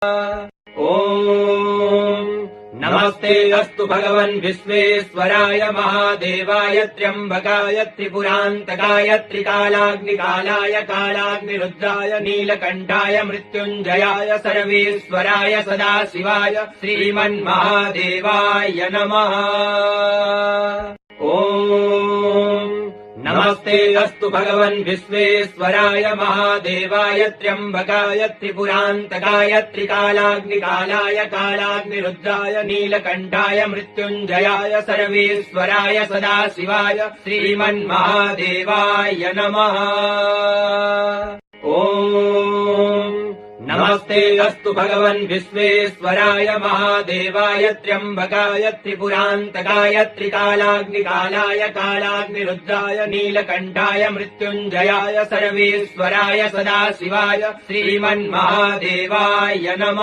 ॐ नमस्ते अस्तु भगवन् विश्वेश्वराय महादेवाय त्र्यम्बकाय त्रिपुरान्तकाय त्रिकालाग्निकालाय कालाग्निरुद्राय नीलकण्ठाय मृत्युञ्जयाय सर्वेश्वराय सदाशिवाय श्रीमन्महादेवाय नमः। ॐ नमस्ते अस्तु भगवन् विश्वेश्वराय महादेवाय त्र्यम्बकाय त्रिपुरान्तकाय त्रिकालाग्निकालाय कालाग्निरुद्राय नीलकण्ठाय मृत्युञ्जयाय सर्वेश्वराय सदाशिवाय श्रीमन्महादेवाय नमः। ॐ नमस्ते अस्तु भगवन् विश्वेश्वराय महादेवाय त्र्यम्बकाय त्रिपुरान्तकाय त्रिकालाग्निकालाय कालाग्निरुद्राय नीलकण्ठाय मृत्युञ्जयाय सर्वेश्वराय सदाशिवाय श्रीमन्महादेवाय नमः।